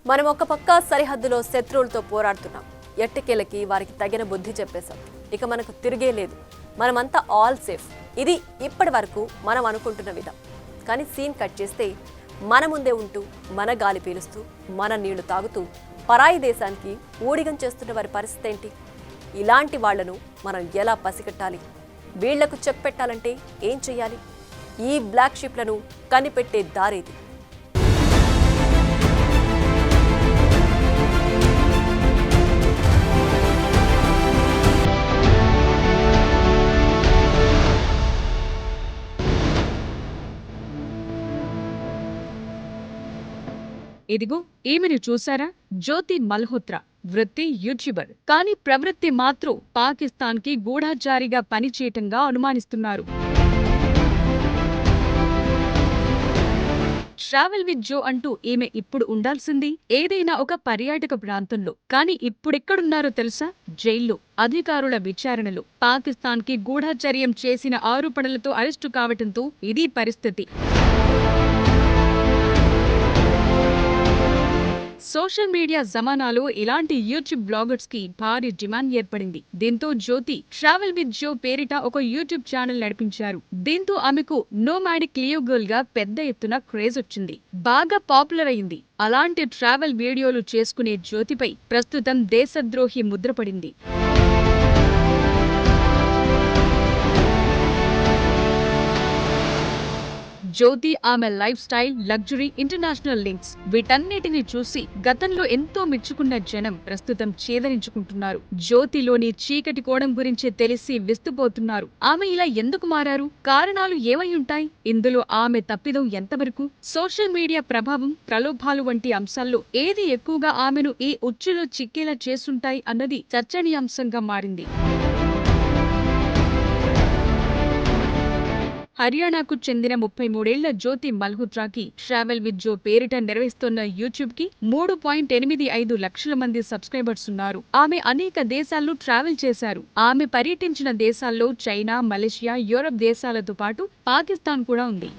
మనం ఒక పక్క సరిహద్దులో శత్రువులతో పోరాడుతున్నాం. ఎట్టకేలకి వారికి తగిన బుద్ధి చెప్పేశాం. ఇక మనకు తిరిగే లేదు. మనమంతా ఆల్ సేఫ్. ఇది ఇప్పటి వరకు మనం అనుకుంటున్న విధం. కానీ సీన్ కట్ చేస్తే మన ముందే ఉంటూ, మన గాలి పీలుస్తూ, మన నీళ్లు తాగుతూ పరాయి దేశానికి ఊడిగం చేస్తున్న వారి పరిస్థితి ఏంటి? ఇలాంటి వాళ్లను మనం ఎలా పసిగట్టాలి? వీళ్లకు చెప్పెట్టాలంటే ఏం చెయ్యాలి? ఈ బ్లాక్ షిప్లను కనిపెట్టే దారేది? ఇదిగో ఈమెను చూసారా? జ్యోతి మల్హోత్రా. వృత్తి యూట్యూబర్, కానీ ప్రవృత్తి మాత్రం పాకిస్తాన్ కి గూఢచారిగా పనిచేయటంగా అనుమానిస్తున్నారు. ట్రావెల్ విత్ జో అంటూ ఈమె ఇప్పుడు ఉండాల్సింది ఏదైనా ఒక పర్యాటక ప్రాంతంలో. కానీ ఇప్పుడెక్కడున్నారో తెలుసా? జైల్లో, అధికారుల విచారణలో. పాకిస్తాన్ కి గూఢచర్యం చేసిన ఆరోపణలతో అరెస్టు కావటంతో ఇది పరిస్థితి. సోషల్ మీడియా జమానాలో ఇలాంటి యూట్యూబ్ బ్లాగర్స్ కి భారీ డిమాండ్ ఏర్పడింది. దీంతో జ్యోతి ట్రావెల్ విత్ జో పేరిట ఒక యూట్యూబ్ ఛానల్ నడిపించారు. దీంతో ఆమెకు నోమాడిక్ లియో గర్ల్ గా పెద్ద ఎత్తున క్రేజ్ వచ్చింది. బాగా పాపులర్ అయింది. అలాంటి ట్రావెల్ వీడియోలు చేసుకునే జ్యోతిపై ప్రస్తుతం దేశద్రోహి ముద్రపడింది. జ్యోతి, ఆమె life style, luxury, international links వీటన్నిటిని చూసి గతంలో ఎంతో మెచ్చుకున్న జనం ప్రస్తుతం చేదరించుకుంటున్నారు. జ్యోతిలోని చీకటి కోణం గురించి తెలిసి విస్తుపోతున్నారు. ఆమె ఇలా ఎందుకు మారారు? కారణాలు ఏమై ఉంటాయి? ఇందులో ఆమె తప్పిదం ఎంతవరకు? సోషల్ మీడియా ప్రభావం, ప్రలోభాలు వంటి అంశాల్లో ఏది ఎక్కువగా ఆమెను ఈ ఉచ్చులో చిక్కేలా చేస్తుంటాయి అన్నది చర్చనీయాంశంగా మారింది. హర్యానాకు చెందిన 33 ఏళ్ల జ్యోతి మల్హోత్రాకి ట్రావెల్ విత్ జో పేరిట నిర్వహిస్తున్న యూట్యూబ్ కి 3.85 లక్షల మంది సబ్స్క్రైబర్స్ ఉన్నారు. ఆమె అనేక దేశాల్లో ట్రావెల్ చేశారు. ఆమె పర్యటించిన దేశాల్లో చైనా, మలేషియా, యూరప్ దేశాలతో పాటు పాకిస్తాన్ కూడా ఉంది.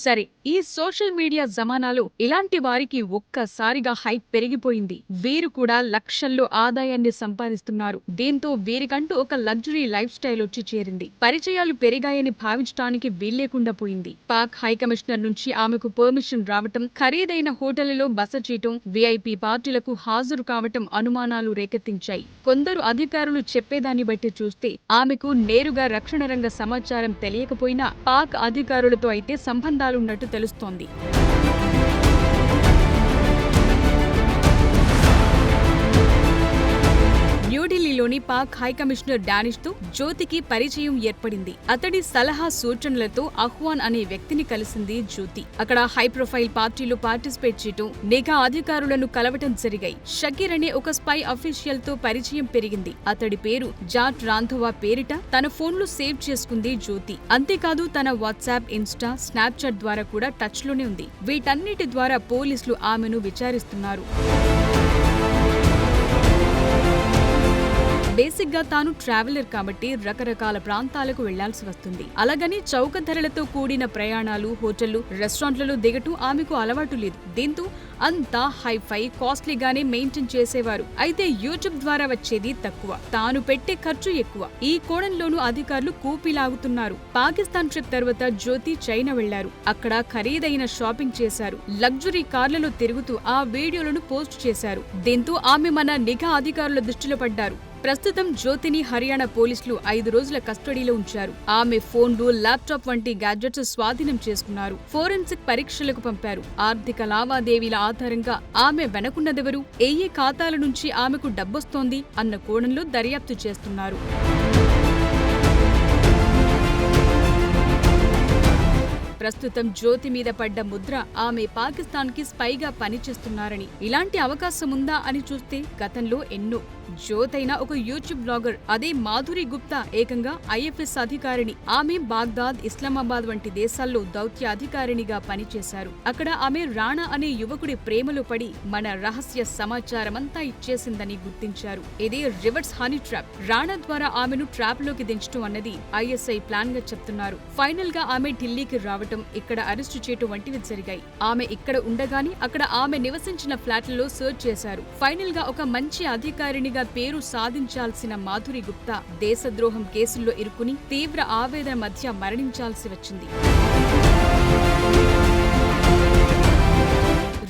సరే, ఈ సోషల్ మీడియా జమానాలో ఇలాంటి వారికి ఒక్కసారిగా హైప్ పెరిగిపోయింది. వీరు కూడా లక్షల్లో ఆదాయాన్ని సంపాదిస్తున్నారు. దీంతో వీరికంటూ ఒక లగ్జరీ లైఫ్ స్టైల్ వచ్చి చేరింది. పరిచయాలు పెరిగాయని భావించడానికి వీల్లేకుండా పోయింది. పాక్ హైకమిషనర్ నుంచి ఆమెకు పర్మిషన్ రావటం, ఖరీదైన హోటళ్లలో బస చేయటం, విఐపి పార్టీలకు హాజరు కావటం అనుమానాలు రేకెత్తించాయి. కొందరు అధికారులు చెప్పేదాన్ని బట్టి చూస్తే ఆమెకు నేరుగా రక్షణ రంగ సమాచారం తెలియకపోయినా పాక్ అధికారులతో అయితే సంబంధాలున్నట్టు తెలుస్తోంది. న్యూఢిల్లీలోని పాక్ హైకమిషనర్ డానిష్ తో జ్యోతికి పరిచయం ఏర్పడింది. అతడి సలహా సూచనలతో అహ్వాన్ అనే వ్యక్తిని కలిసింది జ్యోతి. అక్కడ హై ప్రొఫైల్ పార్టీలో పార్టిసిపేట్ చేయటం, నిఘా అధికారులను కలవటం జరిగాయి. షకీర్ అనే ఒక స్పై అఫీషియల్ తో పరిచయం పెరిగింది. అతడి పేరు జాట్ రాంధవా పేరిట తన ఫోన్లో సేవ్ చేసుకుంది జ్యోతి. అంతేకాదు తన వాట్సాప్, ఇన్స్టా, స్నాప్చాట్ ద్వారా కూడా టచ్ లోనే ఉంది. వీటన్నిటి ద్వారా పోలీసులు ఆమెను విచారిస్తున్నారు. బేసిక్ గా తాను ట్రావెలర్ కాబట్టి రకరకాల ప్రాంతాలకు వెళ్లాల్సి వస్తుంది. అలాగని చౌక ధరలతో కూడిన ప్రయాణాలు, హోటళ్లు, రెస్టారెంట్లలో దిగటం ఆమెకు అలవాటు లేదు. దీంతో అంతా హైఫై, కాస్ట్లీగానే మెయింటైన్ చేసేవారు. అయితే యూట్యూబ్ ద్వారా వచ్చేది తక్కువ, తాను పెట్టే ఖర్చు ఎక్కువ. ఈ కోణంలోనూ అధికారులు కూపిలాగుతున్నారు. పాకిస్తాన్ ట్రిప్ తర్వాత జ్యోతి చైనా వెళ్లారు. అక్కడ ఖరీదైన షాపింగ్ చేశారు. లగ్జరీ కార్లలో తిరుగుతూ ఆ వీడియోలను పోస్ట్ చేశారు. దీంతో ఆమె మన నిఘా అధికారుల దృష్టిలో పడ్డారు. ప్రస్తుతం జ్యోతిని హర్యానా పోలీసులు 5 రోజుల కస్టడీలో ఉంచారు. ఆమె ఫోన్లు, ల్యాప్టాప్ వంటి గ్యాడ్జెట్స్ స్వాధీనం చేసుకున్నారు. ఫోరెన్సిక్ పరీక్షలకు పంపారు. ఆర్థిక లావాదేవీల ఆధారంగా ఆమె వెనకున్నదెవరు, ఏ ఖాతాల నుంచి ఆమెకు డబ్బొస్తోంది అన్న కోణంలో దర్యాప్తు చేస్తున్నారు. ప్రస్తుతం జ్యోతి మీద పడ్డ ముద్ర ఆమె పాకిస్తాన్ కి స్పైగా పనిచేస్తున్నారని. ఇలాంటి అవకాశం ఉందా అని చూస్తే గతంలో ఎన్నో జ్యోతైన ఒక యూట్యూబ్ బ్లాగర్. అదే మాధురి గుప్తా ఏకంగా IFS అధికారిని. ఆమె బాగ్దాద్, ఇస్లామాబాద్ వంటి దేశాల్లో దౌత్య అధికారినిగా పనిచేశారు. అక్కడ ఆమె రాణా అనే యువకుడి ప్రేమలో పడి మన రహస్య సమాచారమంతా ఇచ్చేసిందని గుర్తించారు. ఇది రివర్స్ హనీ ట్రాప్. రాణా ద్వారా ఆమెను ట్రాప్ లోకి దించడం అన్నది ISI ప్లాన్ గా చెప్తున్నారు. ఫైనల్ గా ఆమె ఢిల్లీకి రావటం, ఇక్కడ అరెస్టు చేయటం వంటివి జరిగాయి. ఆమె ఇక్కడ ఉండగానే అక్కడ ఆమె నివసించిన ఫ్లాట్లలో సర్చ్ చేశారు. ఫైనల్ గా ఒక మంచి అధికారినిగా పేరు సాధించాల్సిన మాధురి గుప్తా దేశద్రోహం కేసుల్లో ఇరుక్కుని తీవ్ర ఆవేదన మధ్య మరణించాల్సి వచ్చింది.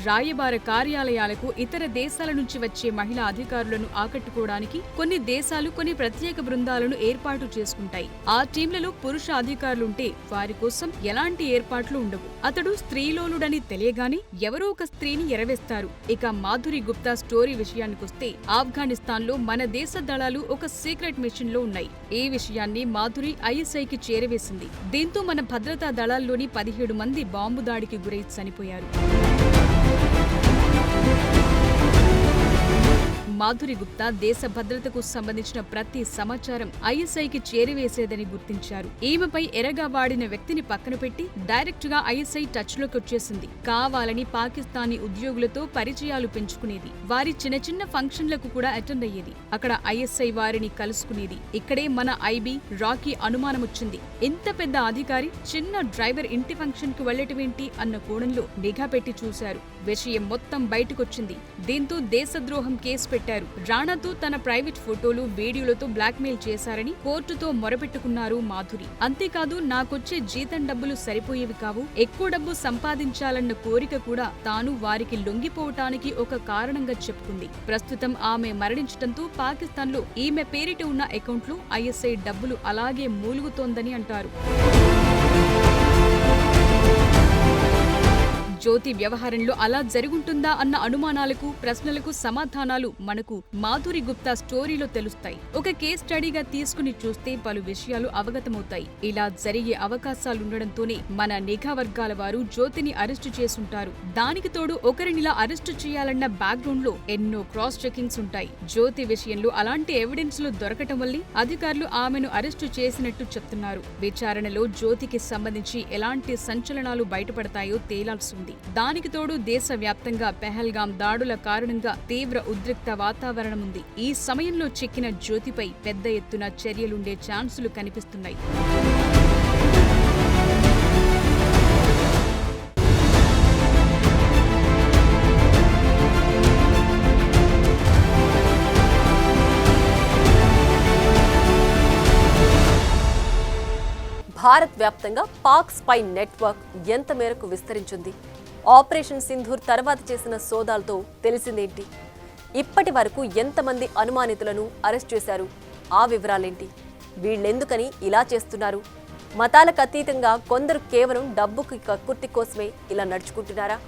రాయబార కార్యాలయాలకు ఇతర దేశాల నుంచి వచ్చే మహిళా అధికారులను ఆకట్టుకోవడానికి కొన్ని దేశాలు కొన్ని ప్రత్యేక బృందాలను ఏర్పాటు చేసుకుంటాయి. ఆ టీంలలో పురుష అధికారులుంటే వారి కోసం ఎలాంటి ఏర్పాట్లు ఉండవు. అతడు స్త్రీలోలుడని తెలియగానే ఎవరో ఒక స్త్రీని ఎరవేస్తారు. ఇక మాధురి గుప్తా స్టోరీ విషయానికొస్తే ఆఫ్ఘనిస్తాన్లో మన దేశ దళాలు ఒక సీక్రెట్ మిషన్ లో ఉన్నాయి. ఈ విషయాన్ని మాధురి ISIకి చేరవేసింది. దీంతో మన భద్రతా దళాల్లోని 17 మంది బాంబు దాడికి గురై చనిపోయారు. మాధురి గుప్తా దేశ భద్రతకు సంబంధించిన ప్రతి సమాచారం ISIకి చేరవేసేదని గుర్తించారు. ఈమెపై ఎరగా వాడిన వ్యక్తిని పక్కన పెట్టి డైరెక్ట్ గా ISI టచ్ లోకి వచ్చేసింది. కావాలని పాకిస్తానీ ఉద్యోగులతో పరిచయాలు పెంచుకునేది. వారి చిన్న చిన్న ఫంక్షన్లకు కూడా అటెండ్ అయ్యేది. అక్కడ ISI వారిని కలుసుకునేది. ఇక్కడే మన IB రాకీ అనుమానం వచ్చింది. ఇంత పెద్ద అధికారి చిన్న డ్రైవర్ ఇంటి ఫంక్షన్ కు వెళ్లటమేంటి అన్న కోణంలో నిఘా పెట్టి చూశారు. విషయం మొత్తం బయటకొచ్చింది. దీంతో దేశద్రోహం కేసు పెట్టారు. రాణాతో తన ప్రైవేట్ ఫోటోలు, వీడియోలతో బ్లాక్మెయిల్ చేశారని కోర్టుతో మొరపెట్టుకున్నారు మాధురి. అంతేకాదు, నాకొచ్చే జీతం డబ్బులు సరిపోయేవి కావు, ఎక్కువ డబ్బు సంపాదించాలన్న కోరిక కూడా తాను వారికి లొంగిపోవటానికి ఒక కారణంగా చెప్పుకుంది. ప్రస్తుతం ఆమె మరణించడంతో పాకిస్తాన్లో ఈమె పేరిట ఉన్న అకౌంట్లో ISI డబ్బులు అలాగే మూలుగుతోందని అంటారు. జ్యోతి వ్యవహారంలో అలా జరుగుంటుందా అన్న అనుమానాలకు, ప్రశ్నలకు సమాధానాలు మనకు మాధురి గుప్తా స్టోరీలో తెలుస్తాయి. ఒక కేస్ స్టడీగా తీసుకుని చూస్తే పలు విషయాలు అవగతమవుతాయి. ఇలా జరిగే అవకాశాలుండడంతోనే మన నిఘా వర్గాల వారు జ్యోతిని అరెస్టు చేసుంటారు. దానికి తోడు ఒకరినిలా అరెస్టు చేయాలన్న బ్యాక్గ్రౌండ్ లో ఎన్నో క్రాస్ చెకింగ్స్ ఉంటాయి. జ్యోతి విషయంలో అలాంటి ఎవిడెన్స్ లు దొరకటం వల్లే అధికారులు ఆమెను అరెస్టు చేసినట్టు చెప్తున్నారు. విచారణలో జ్యోతికి సంబంధించి ఎలాంటి సంచలనాలు బయటపడతాయో తేలాల్సి ఉంది. దానికి తోడు దేశవ్యాప్తంగా పెహల్గాం దాడుల కారణంగా తీవ్ర ఉద్రిక్త వాతావరణం ఉంది. ఈ సమయంలో చిక్కిన జ్యోతిపై పెద్ద ఎత్తున చర్యలుండే ఛాన్సులు కనిపిస్తున్నాయి. భారత్ వ్యాప్తంగా పాక్ స్పై నెట్వర్క్ ఎంత మేరకు విస్తరించింది? ఆపరేషన్ సింధూర్ తర్వాత చేసిన సోదాలతో తెలిసిందేంటి? ఇప్పటి వరకు ఎంతమంది అనుమానితులను అరెస్ట్ చేశారు? ఆ వివరాలేంటి? వీళ్ళెందుకని ఇలా చేస్తున్నారు? మతాలకు అతీతంగా కొందరు కేవలం డబ్బుకి కక్కుర్తి కోసమే ఇలా నడుచుకుంటున్నారా?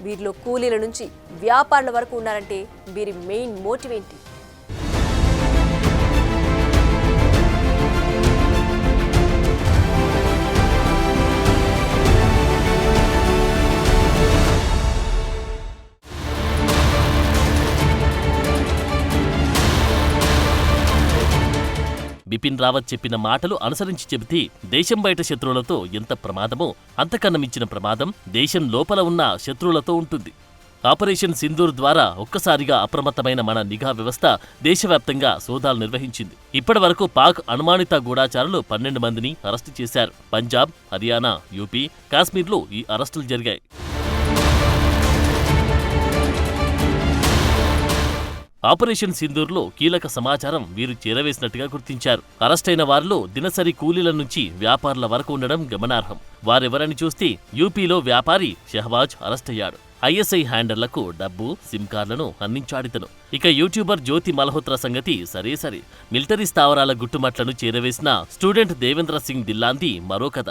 వీరిలో కూలీల నుంచి వ్యాపారుల వరకు ఉన్నారంటే వీరి మెయిన్ మోటివ్ ఏంటి? బిపిన్ రావత్ చెప్పిన మాటలు అనుసరించి చెబితే దేశం బయట శత్రువులతో ఎంత ప్రమాదమో అంతకన్నా మించిన ప్రమాదం దేశం లోపల ఉన్న శత్రువులతో ఉంటుంది. ఆపరేషన్ సింధూర్ ద్వారా ఒక్కసారిగా అప్రమత్తమైన మన నిఘా వ్యవస్థ దేశవ్యాప్తంగా సోదాలు నిర్వహించింది. ఇప్పటి వరకు పాక్ అనుమానిత గూఢాచారులు 12 మందిని అరెస్టు చేశారు. పంజాబ్, హర్యానా, యూపీ, కాశ్మీర్లో ఈ అరెస్టులు జరిగాయి. ఆపరేషన్ సింధూర్లో కీలక సమాచారం వీరు చేరవేసినట్టుగా గుర్తించారు. అరెస్టైన వారిలో దినసరి కూలీల నుంచి వ్యాపారుల వరకు ఉండడం గమనార్హం. వారెవరని చూస్తే యూపీలో వ్యాపారి షహబాజ్ అరెస్టయ్యాడు. ISI హ్యాండర్లకు డబ్బు, సిమ్ కార్డులను అందించాడితను. ఇక యూట్యూబర్ జ్యోతి మల్హోత్రా సంగతి సరే. మిలిటరీ స్థావరాల గుట్టుమట్లను చేరవేసిన స్టూడెంట్ దేవేంద్ర సింగ్ దిల్లాంది మరో కథ.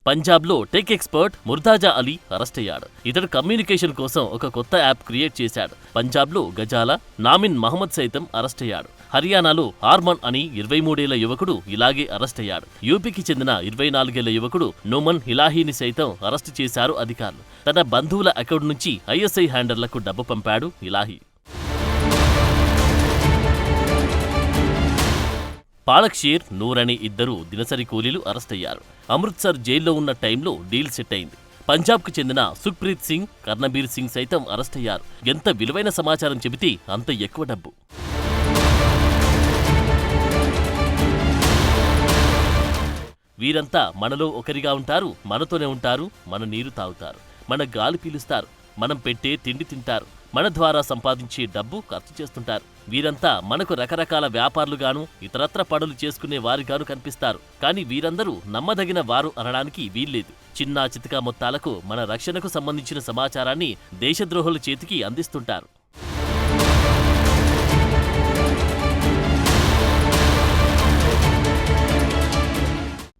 పంజాబ్లో టెక్ ఎక్స్పర్ట్ ముర్తాజా అలీ అరెస్టయ్యాడు. ఇతడు కమ్యూనికేషన్ కోసం ఒక కొత్త యాప్ క్రియేట్ చేశాడు. పంజాబ్లో గజాలా, నామిన్ మహమ్మద్ సైతం అరెస్టయ్యాడు. హర్యానాలో హార్మన్ అని 23 ఏళ్ల యువకుడు ఇలాగే అరెస్ట్ అయ్యాడు. యూపీకి చెందిన 24 ఏళ్ల యువకుడు నోమన్ హిలాహీని సైతం అరెస్టు చేశారు అధికారులు. తన బంధువుల అకౌంట్ నుంచి ఐఎస్ఐ హ్యాండర్లకు డబ్బు పంపాడు హిలాహీ. పాలక్ షేర్, నూర్ అనే ఇద్దరు దినసరి కూలీలు అరెస్టయ్యారు. అమృత్సర్ జైల్లో ఉన్న టైంలో డీల్ సెట్ అయింది. పంజాబ్కు చెందిన సుఖ్ప్రీత్ సింగ్, కర్ణబీర్ సింగ్ సైతం అరెస్టయ్యారు. ఎంత విలువైన సమాచారం చెబితే అంత ఎక్కువ డబ్బు. వీరంతా మనలో ఒకరిగా ఉంటారు, మనతోనే ఉంటారు, మన నీరు తాగుతారు, మన గాలి పీలుస్తారు, మనం పెట్టే తిండి తింటారు, మన ద్వారా సంపాదించే డబ్బు ఖర్చు చేస్తుంటారు. వీరంతా మనకు రకరకాల వ్యాపారులుగాను ఇతరత్ర పనులు చేసుకునే వారిగాను కనిపిస్తారు. కానీ వీరందరూ నమ్మదగిన వారు అనడానికి వీల్లేదు. చిన్న చితకా మొత్తాలకు మన రక్షణకు సంబంధించిన సమాచారాన్ని దేశద్రోహుల చేతికి అందిస్తుంటారు.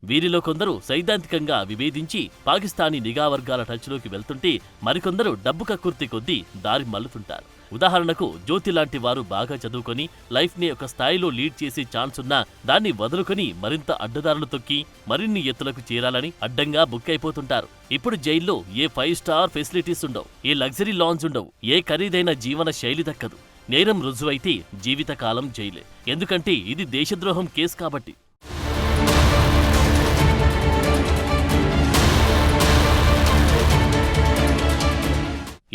వీరిలో కొందరు సైద్ధాంతికంగా విభేదించి పాకిస్తానీ నిఘా వర్గాల టచ్లోకి వెళ్తుంటే మరికొందరు డబ్బు కక్కుర్తి కొద్దీ దారి మల్లుతుంటారు. ఉదాహరణకు జ్యోతి లాంటి వారు బాగా చదువుకొని లైఫ్ని ఒక స్థాయిలో లీడ్ చేసే ఛాన్స్ ఉన్నా దాన్ని వదులుకొని మరింత అడ్డదారులు తొక్కి మరిన్ని ఎత్తులకు చేరాలని అడ్డంగా బుక్ అయిపోతుంటారు. ఇప్పుడు జైల్లో ఏ 5 స్టార్ ఫెసిలిటీస్ ఉండవు, ఏ లగ్జరీ లాంజ్ ఉండవు, ఏ ఖరీదైన జీవన శైలి దక్కదు. నేరం రుజువైతే జీవితకాలం జైలే. ఎందుకంటే ఇది దేశద్రోహం కేసు కాబట్టి.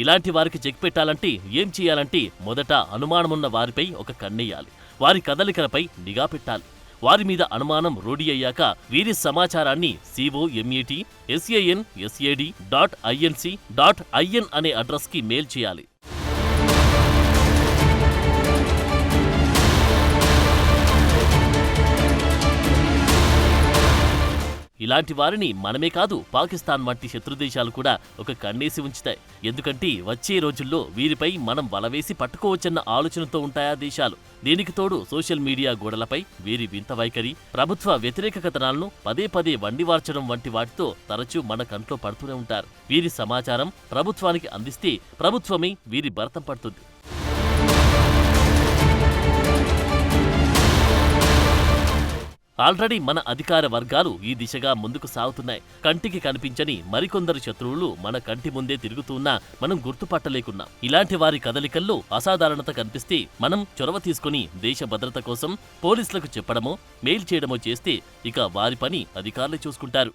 ఇలాంటి వారికి చెక్ పెట్టాలంటే ఏం చేయాలంటే మొదట అనుమానమున్న వారిపై ఒక కన్నెయ్యాలి. వారి కదలికలపై నిఘా పెట్టాలి. వారి మీద అనుమానం రూఢి అయ్యాక వీరి సమాచారాన్ని COMETSANSAD.INC.IN అనే అడ్రస్కి మెయిల్ చేయాలి. ఇలాంటి వారిని మనమే కాదు, పాకిస్తాన్ వంటి శత్రుదేశాలు కూడా ఒక కన్నేసి ఉంచుతాయి. ఎందుకంటే వచ్చే రోజుల్లో వీరిపై మనం వలవేసి పట్టుకోవచ్చన్న ఆలోచనతో ఉంటాయా దేశాలు. దీనికి తోడు సోషల్ మీడియా గోడలపై వీరి వింత వైఖరి, ప్రభుత్వ వ్యతిరేక కథనాలను పదే పదే వండివార్చడం వంటి వాటితో తరచూ మన కంట్లో పడుతూనే ఉంటారు. వీరి సమాచారం ప్రభుత్వానికి అందిస్తే ప్రభుత్వమే వీరి భరతం పడుతుంది. ఆల్రెడీ మన అధికార వర్గాలు ఈ దిశగా ముందుకు సాగుతున్నాయి. కంటికి కనిపించని మరికొందరు శత్రువులు మన కంటి ముందే తిరుగుతున్నా మనం గుర్తుపట్టలేకున్నాం. ఇలాంటి వారి కదలికల్లో అసాధారణత కనిపిస్తే మనం చొరవ తీసుకుని దేశ భద్రత కోసం పోలీసులకు చెప్పడమో మెయిల్ చేయడమో చేస్తే ఇక వారి పని అధికారులు చూసుకుంటారు.